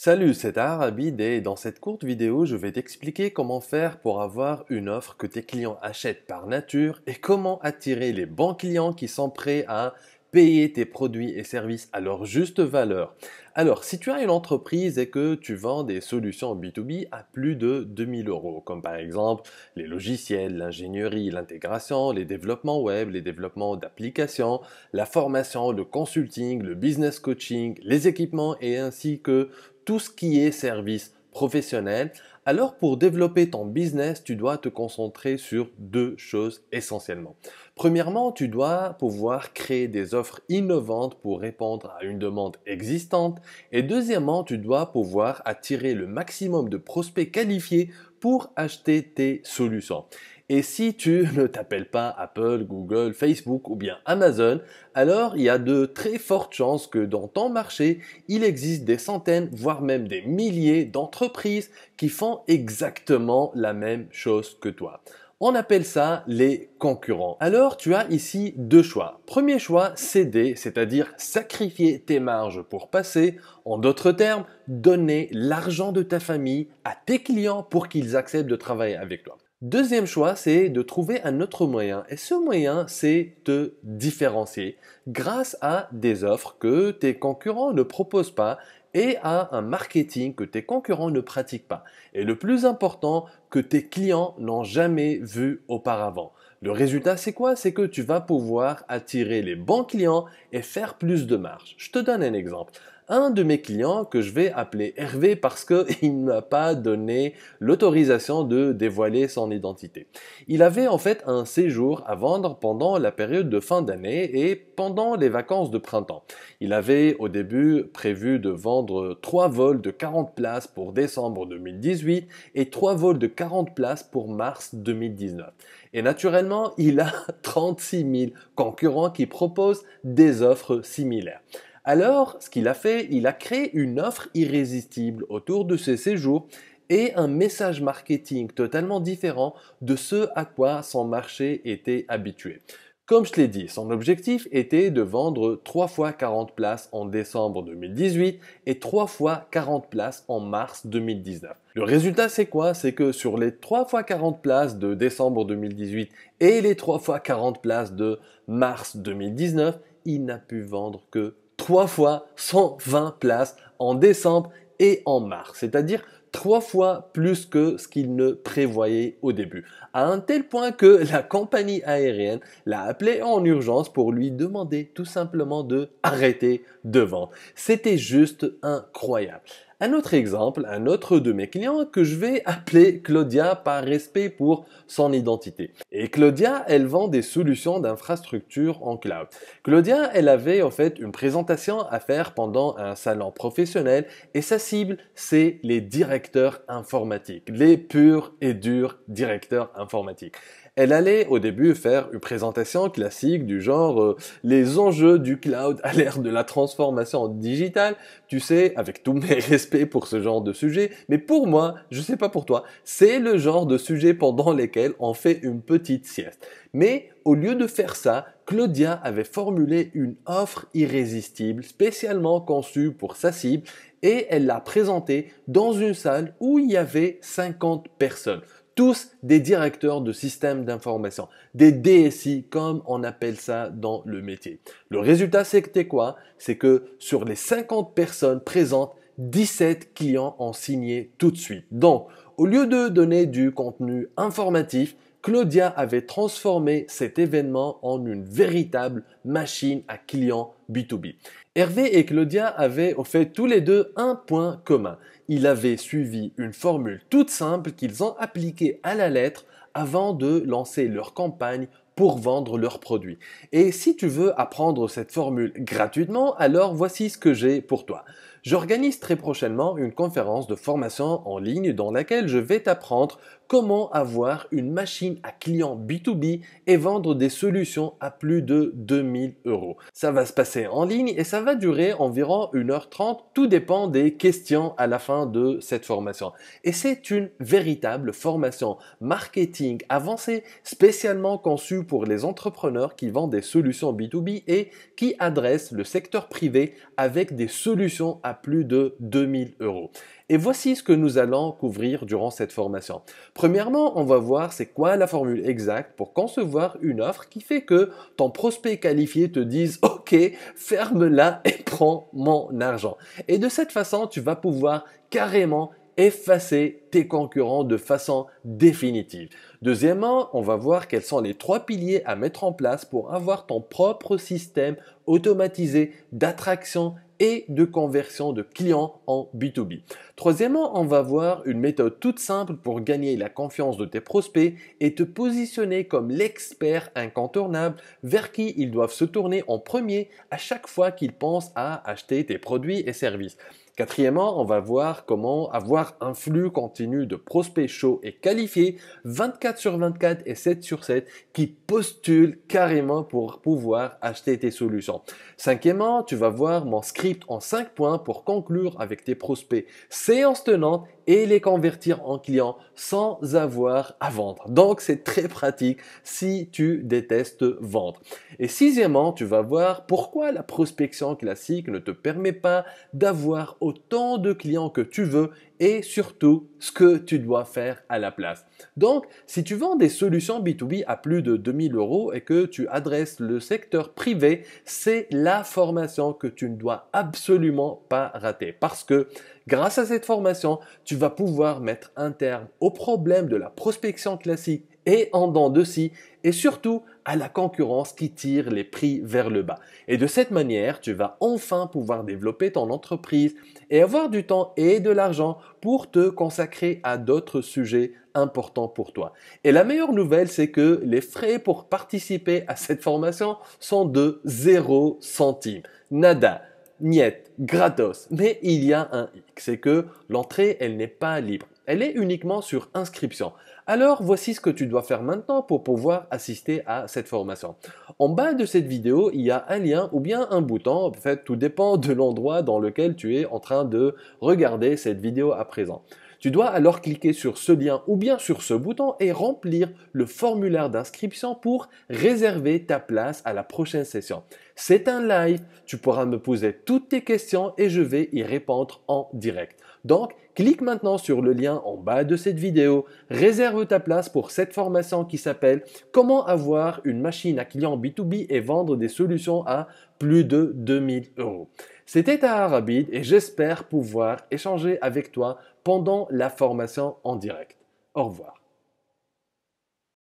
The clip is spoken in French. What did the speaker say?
Salut, c'est Arabid et dans cette courte vidéo, je vais t'expliquer comment faire pour avoir une offre que tes clients achètent par nature et comment attirer les bons clients qui sont prêts à payer tes produits et services à leur juste valeur. Alors, si tu as une entreprise et que tu vends des solutions B2B à plus de 2000 euros, comme par exemple les logiciels, l'ingénierie, l'intégration, les développements web, les développements d'applications, la formation, le consulting, le business coaching, les équipements et ainsi que tout ce qui est service professionnel, alors pour développer ton business, tu dois te concentrer sur deux choses essentiellement. Premièrement, tu dois pouvoir créer des offres innovantes pour répondre à une demande existante. Et deuxièmement, tu dois pouvoir attirer le maximum de prospects qualifiés pour acheter tes solutions. Et si tu ne t'appelles pas Apple, Google, Facebook ou bien Amazon, alors il y a de très fortes chances que dans ton marché, il existe des centaines, voire même des milliers d'entreprises qui font exactement la même chose que toi. On appelle ça les concurrents. Alors, tu as ici deux choix. Premier choix, céder, c'est-à-dire sacrifier tes marges pour passer. En d'autres termes, donner l'argent de ta famille à tes clients pour qu'ils acceptent de travailler avec toi. Deuxième choix, c'est de trouver un autre moyen. Et ce moyen, c'est te différencier grâce à des offres que tes concurrents ne proposent pas et à un marketing que tes concurrents ne pratiquent pas. Et le plus important, que tes clients n'ont jamais vu auparavant. Le résultat, c'est quoi? C'est que tu vas pouvoir attirer les bons clients et faire plus de marge. Je te donne un exemple. Un de mes clients que je vais appeler Hervé parce qu'il ne m'a pas donné l'autorisation de dévoiler son identité. Il avait en fait un séjour à vendre pendant la période de fin d'année et pendant les vacances de printemps. Il avait au début prévu de vendre 3 vols de 40 places pour décembre 2018 et 3 vols de 40 places pour mars 2019. Et naturellement, il a 36 000 concurrents qui proposent des offres similaires. Alors, ce qu'il a fait, il a créé une offre irrésistible autour de ses séjours et un message marketing totalement différent de ce à quoi son marché était habitué. Comme je te l'ai dit, son objectif était de vendre 3 fois 40 places en décembre 2018 et 3 fois 40 places en mars 2019. Le résultat, c'est quoi? C'est que sur les 3 fois 40 places de décembre 2018 et les 3 fois 40 places de mars 2019, il n'a pu vendre que 3 fois 120 places en décembre et en mars, c'est-à-dire 3 fois plus que ce qu'il ne prévoyait au début. À un tel point que la compagnie aérienne l'a appelé en urgence pour lui demander tout simplement de arrêter de vendre. C'était juste incroyable. Un autre exemple, un autre de mes clients que je vais appeler Claudia par respect pour son identité. Et Claudia, elle vend des solutions d'infrastructure en cloud. Claudia, elle avait en fait une présentation à faire pendant un salon professionnel et sa cible, c'est les directeurs informatiques, les purs et durs directeurs informatiques. Elle allait au début faire une présentation classique du genre les enjeux du cloud à l'ère de la transformation digitale, tu sais, avec tous mes respects pour ce genre de sujet, mais pour moi, je sais pas pour toi, c'est le genre de sujet pendant lesquels on fait une petite sieste. Mais au lieu de faire ça, Claudia avait formulé une offre irrésistible spécialement conçue pour sa cible et elle l'a présentée dans une salle où il y avait 50 personnes. Tous des directeurs de systèmes d'information, des DSI comme on appelle ça dans le métier. Le résultat, c'était quoi? C'est que sur les 50 personnes présentes, 17 clients ont signé tout de suite. Donc, au lieu de donner du contenu informatif, Claudia avait transformé cet événement en une véritable machine à clients B2B. Hervé et Claudia avaient au fait tous les deux un point commun. Ils avaient suivi une formule toute simple qu'ils ont appliquée à la lettre avant de lancer leur campagne pour vendre leurs produits. Et si tu veux apprendre cette formule gratuitement, alors voici ce que j'ai pour toi. J'organise très prochainement une conférence de formation en ligne dans laquelle je vais t'apprendre comment avoir une machine à client B2B et vendre des solutions à plus de 2000 euros. Ça va se passer en ligne et ça va durer environ 1h30. Tout dépend des questions à la fin de cette formation. Et c'est une véritable formation marketing avancée spécialement conçue pour les entrepreneurs qui vendent des solutions B2B et qui adressent le secteur privé avec des solutions à plus de 2000 euros. Et voici ce que nous allons couvrir durant cette formation. Premièrement, on va voir c'est quoi la formule exacte pour concevoir une offre qui fait que ton prospect qualifié te dise OK, ferme-la et prends mon argent. Et de cette façon, tu vas pouvoir carrément effacer tes concurrents de façon définitive. Deuxièmement, on va voir quels sont les 3 piliers à mettre en place pour avoir ton propre système automatisé d'attraction et de conversion de clients en B2B. Troisièmement, on va voir une méthode toute simple pour gagner la confiance de tes prospects et te positionner comme l'expert incontournable vers qui ils doivent se tourner en premier à chaque fois qu'ils pensent à acheter tes produits et services. Quatrièmement, on va voir comment avoir un flux continu de prospects chauds et qualifiés 24/24 et 7/7 qui postulent carrément pour pouvoir acheter tes solutions. Cinquièmement, tu vas voir mon script en 5 points pour conclure avec tes prospects séance tenante et les convertir en clients sans avoir à vendre. Donc, c'est très pratique si tu détestes vendre. Et sixièmement, tu vas voir pourquoi la prospection classique ne te permet pas d'avoir autant de clients que tu veux et surtout ce que tu dois faire à la place. Donc, si tu vends des solutions B2B à plus de 2000 euros et que tu adresses le secteur privé, c'est la formation que tu ne dois absolument pas rater parce que grâce à cette formation, tu vas pouvoir mettre un terme au problème de la prospection classique et en dents de scie et surtout à la concurrence qui tire les prix vers le bas. Et de cette manière, tu vas enfin pouvoir développer ton entreprise et avoir du temps et de l'argent pour te consacrer à d'autres sujets importants pour toi. Et la meilleure nouvelle, c'est que les frais pour participer à cette formation sont de 0 centime. Nada. Niet, gratos. Mais il y a un hic, c'est que l'entrée, elle n'est pas libre. Elle est uniquement sur inscription. Alors, voici ce que tu dois faire maintenant pour pouvoir assister à cette formation. En bas de cette vidéo, il y a un lien ou bien un bouton. En fait, tout dépend de l'endroit dans lequel tu es en train de regarder cette vidéo à présent. Tu dois alors cliquer sur ce lien ou bien sur ce bouton et remplir le formulaire d'inscription pour réserver ta place à la prochaine session. C'est un live, tu pourras me poser toutes tes questions et je vais y répondre en direct. Donc, clique maintenant sur le lien en bas de cette vidéo, réserve ta place pour cette formation qui s'appelle « Comment avoir une machine à client B2B et vendre des solutions à plus de 2000 euros ». C'était Taha Rabid et j'espère pouvoir échanger avec toi pendant la formation en direct. Au revoir.